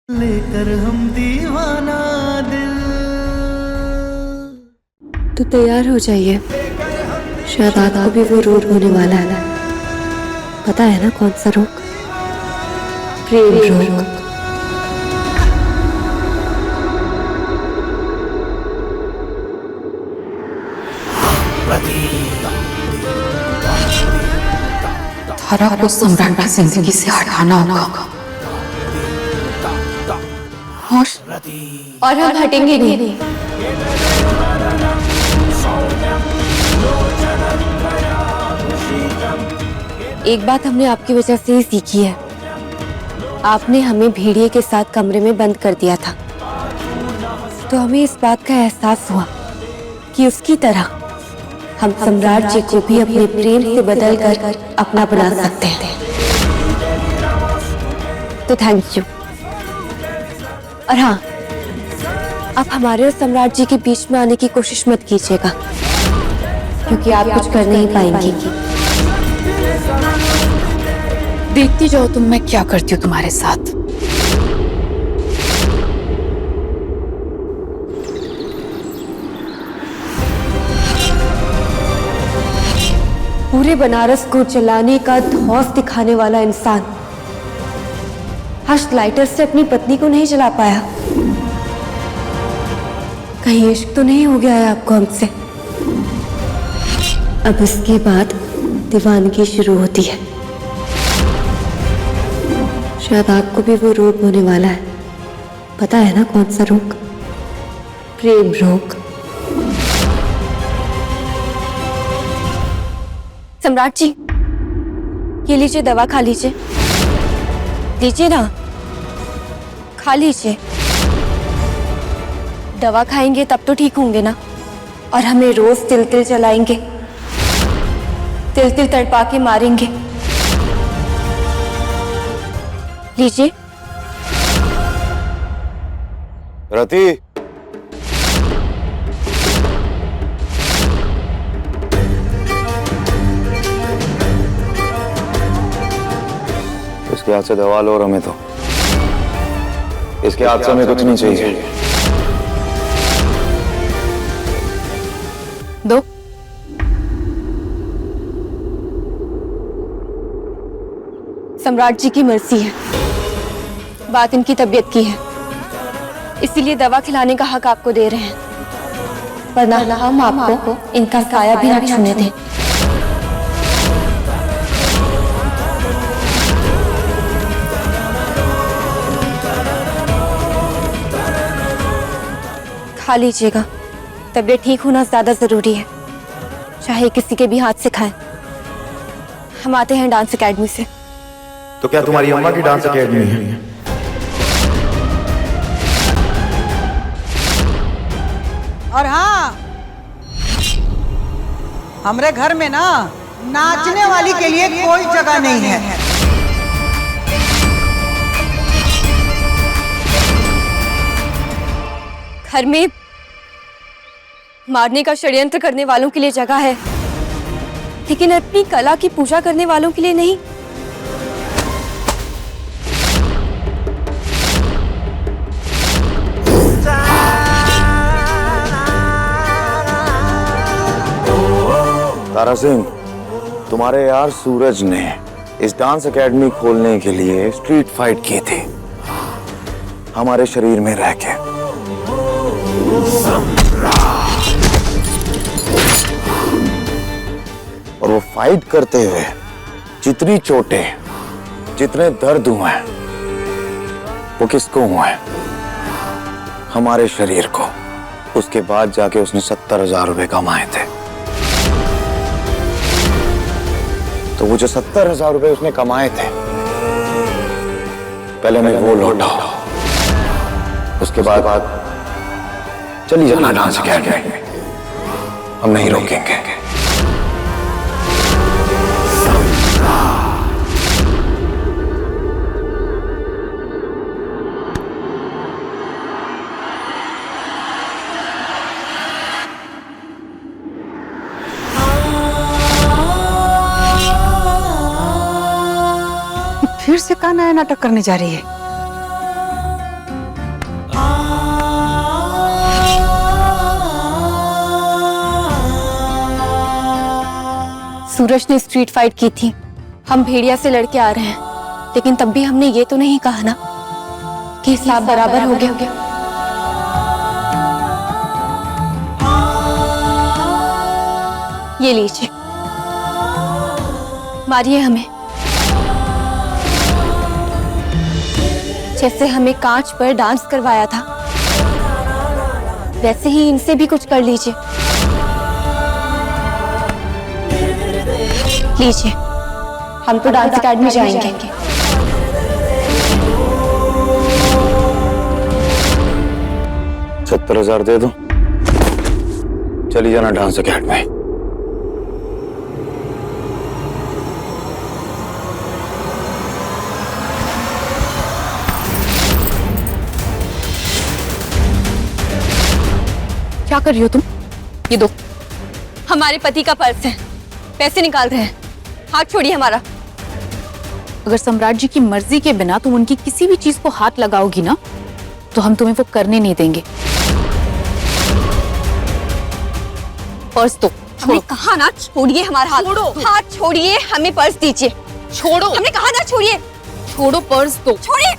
लेकर हम दीवाना दिल। तो तैयार हो जाइए, शायद आपको भी वो रोग होने वाला है। पता है ना कौन सा रोग? प्रेम रोग। धारा को सम्राट की जिंदगी से हटाना होगा और हम हटेंगे नहीं। एक बात हमने आपकी वजह से ही सीखी है। आपने हमें भेड़िए के साथ कमरे में बंद कर दिया था, तो हमें इस बात का एहसास हुआ कि उसकी तरह हम सम्राट जी को भी अपने प्रेम से बदलकर अपना बना सकते हैं। तो थैंक यू। और हाँ, आप हमारे और सम्राट जी के बीच में आने की कोशिश मत कीजिएगा, क्योंकि आप कुछ कर नहीं पाएंगी। देखती जाओ तुम मैं क्या करती हूँ तुम्हारे साथ। पूरे बनारस को जलाने का धौंस दिखाने वाला इंसान आज लाइटर से अपनी पत्नी को नहीं जला पाया। कहीं इश्क तो नहीं हो गया है आपको हमसे? अब इसके बाद दीवानगी शुरू होती है। शायद आपको भी वो रोग होने वाला है। पता है ना कौन सा रोग? प्रेम रोग। सम्राट जी, ये लीजिए, दवा खा लीजिए। लीजिए ना, खा लीजिए। दवा खाएंगे तब तो ठीक होंगे ना। और हमें रोज तिल तिल जलाएंगे, तिल तिल तड़पा के मारेंगे। लीजिए। रति, इसके हाथ से दवा लो और हमें तो इसके हाथ से हमें कुछ नहीं चाहिए। दो। सम्राट जी की मर्जी है, बात इनकी तबीयत की है, इसीलिए दवा खिलाने का हक आपको दे रहे हैं, वरना हम आपको इनका साया भी न छूने दें। खा लीजिएगा, तबीयत ठीक होना ज्यादा जरूरी है, चाहे किसी के भी हाथ से खाएं। हम आते हैं डांस एकेडमी से। तो क्या तुम्हारी अम्मा की डांस एकेडमी है? और हाँ, हमरे घर में ना नाचने वाली के लिए कोई जगह नहीं है। घर में मारने का षड्यंत्र करने वालों के लिए जगह है, लेकिन अपनी कला की पूजा करने वालों के लिए नहीं। तारा सिंह, तुम्हारे यार सूरज ने इस डांस एकेडमी खोलने के लिए स्ट्रीट फाइट किए थे हमारे शरीर में रह के। और वो फाइट करते हुए जितनी चोटें, जितने दर्द हुए हैं, वो किसको हुए? हमारे शरीर को। उसके बाद जाके उसने 70,000 रुपए कमाए थे। तो वो जो 70,000 रुपए उसने कमाए थे, पहले मैं वो लौटाओ, उसके बाद चली जाना डांस एकेडमी, हम नहीं रोकेंगे। फिर से कहाँ नया नाटक करने जा रही है? सूरज ने स्ट्रीट फाइट की थी, हम भेड़िया से लड़के आ रहे हैं, लेकिन तब भी हमने ये तो नहीं कहा ना कि हिसाब बराबर हो गया। ये लीजिए, मारिए हमें। जैसे हमें कांच पर डांस करवाया था, वैसे ही इनसे भी कुछ कर लीजिए। लीजिए, हम तो डांस अकेडमी जाएंगे। 70,000 दे दो, चली जाना डांस अकेडमी। क्या कर रही हो तुम? ये दो, हमारे पति का पर्स है, पैसे निकाल रहे हैं, हाथ छोड़िए हमारा। अगर सम्राट जी की मर्जी के बिना तुम उनकी किसी भी चीज को हाथ लगाओगी ना, तो हम तुम्हें वो करने नहीं देंगे। पर्स दो। हमने कहा ना छोड़िए हमारा हाथ। छोड़ो हाथ, छोड़िए, हमें पर्स दीजिए। छोड़ो, हमने कहा ना छोड़िए। छोड़ो, पर्स दो। छोड़िए।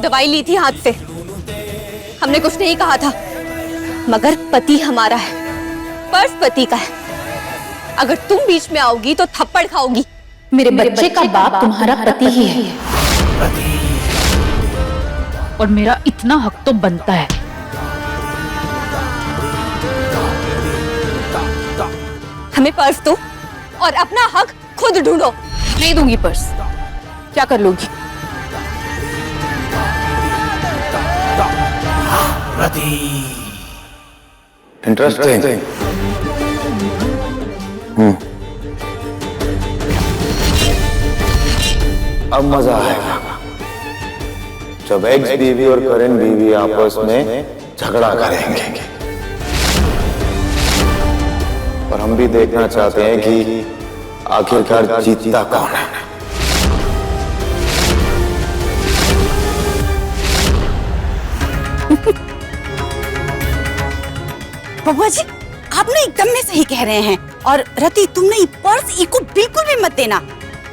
दवाई ली थी हाथ से, हमने कुछ नहीं कहा था, मगर पति हमारा है, पर्स पति का है। अगर तुम बीच में आओगी तो थप्पड़ खाओगी। मेरे बच्चे का बाप तुम्हारा पति ही है, और मेरा इतना हक तो बनता है। हमें पर्स दो और अपना हक खुद ढूंढो। नहीं दूंगी पर्स। क्या कर लोगी? इंटरेस्टिंग। अब मजा आएगा जब एक्स बीवी और करंट बीवी आपस में झगड़ा करेंगे, और हम भी देखना चाहते हैं कि आखिरकार जीतता कौन है। बबुआ जी, आप ना एकदम में सही कह रहे हैं। और रति, तुमने ये पर्स इको बिल्कुल भी मत देना।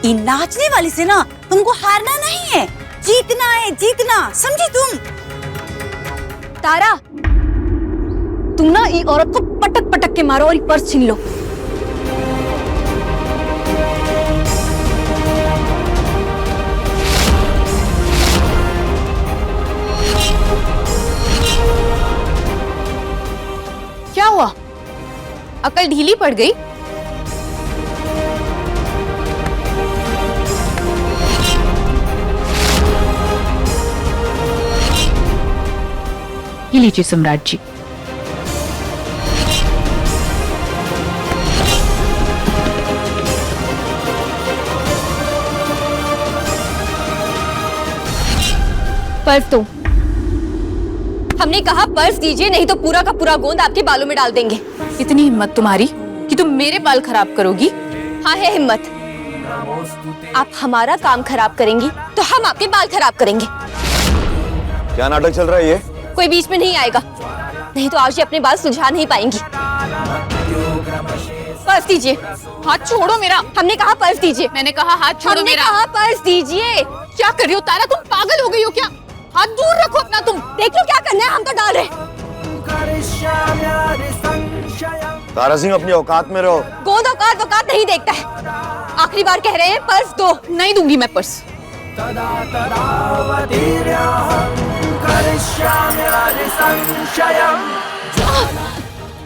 ये नाचने वाली से ना तुमको हारना नहीं है, जीतना है, जीतना, समझी तुम? तारा, तुम ना ये औरत को पटक पटक के मारो और ये पर्स छीन लो। क्या हुआ? अकल ढीली पड़ गई? ये लीजिए सम्राट जी। पर्स दो। हमने कहा पर्स दीजिए, नहीं तो पूरा का पूरा गोंद आपके बालों में डाल देंगे। इतनी हिम्मत तुम्हारी कि तुम मेरे बाल खराब करोगी? हाँ है हिम्मत। आप हमारा काम खराब करेंगी तो हम आपके बाल खराब करेंगे। क्या नाटक चल रहा है ये? कोई बीच में नहीं आएगा, नहीं तो आज ये अपने बाल सुलझा नहीं पाएंगी। पर्स दीजिए। हाथ छोड़ो मेरा। हमने कहा पर्स दीजिए। मैंने कहा हाथ छोड़ो हमने मेरा। कहा पर्स दीजिए। क्या कर रही हो तारा? तुम पागल हो गई हो क्या? हाथ दूर रखो अपना। तुम देख लो क्या करना है, हम तो डाल रहे। तारा सिंह, अपनी औकात में रहो। गोंद औकात औकात नहीं देखता है। आखिरी बार कह रहे हैं, पर्स दो। नहीं दूंगी मैं पर्स।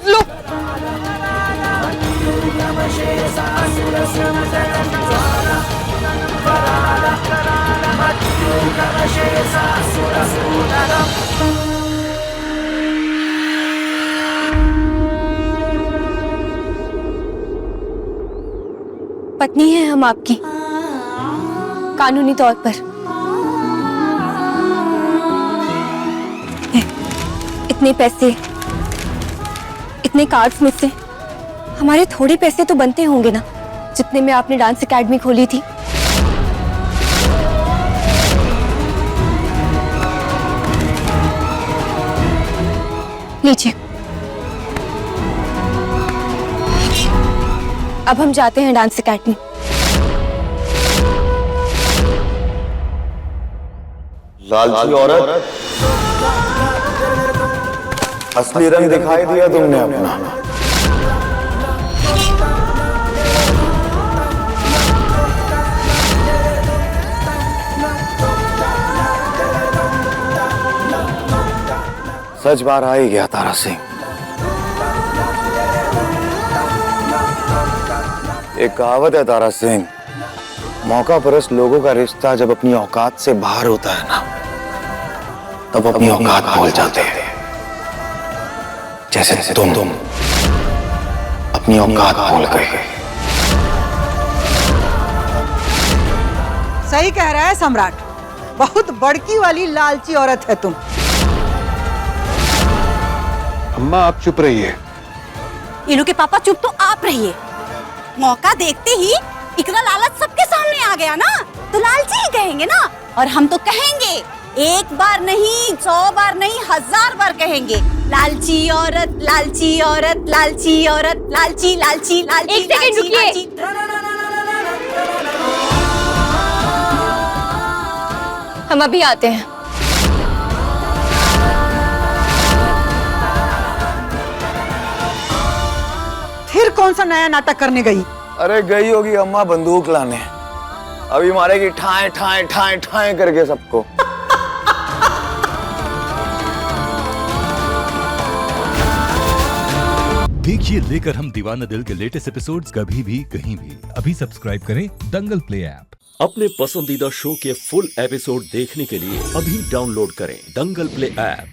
लो। पत्नी है हम आपकी, कानूनी तौर पर। इतने पैसे, इतने कार्ड्स में से हमारे थोड़े पैसे तो बनते होंगे ना, जितने में आपने डांस एकेडमी खोली थी। लीजिए, अब हम जाते हैं डांस एकेडमी। लालची औरत, असली रंग दिखाई दिया तुमने अपना। सच बार आ ही गया तारा सिंह। एक कहावत है तारा सिंह, मौका परस्त लोगों का रिश्ता जब अपनी औकात से बाहर होता है ना, तब अपनी औकात भूल जाते हैं। जैसे तुम अपनी औकात भूल गए। सही कह रहा है सम्राट, बहुत बड़की वाली लालची औरत है तुम। अम्मा आप चुप रहिए। इनू के पापा चुप तो आप रहिए। मौका देखते ही इतना लालच सबके सामने आ गया ना, तो लालची ही कहेंगे ना। और हम तो कहेंगे, एक बार नहीं 100 बार नहीं 1000 बार कहेंगे, लालची औरत, लालची औरत, लालची औरत, लालची लालची लालची। एक सेकंड रुकिए। हम अभी आते हैं। फिर कौन सा नया नाटक करने गई? अरे गई होगी अम्मा बंदूक लाने, अभी मारेगी ठाए ठाए ठाए ठाए करके सबको। देखिए लेकर हम दीवाना दिल के लेटेस्ट एपिसोड्स कभी भी कहीं भी। अभी सब्सक्राइब करें दंगल प्ले ऐप। अपने पसंदीदा शो के फुल एपिसोड देखने के लिए अभी डाउनलोड करें दंगल प्ले ऐप।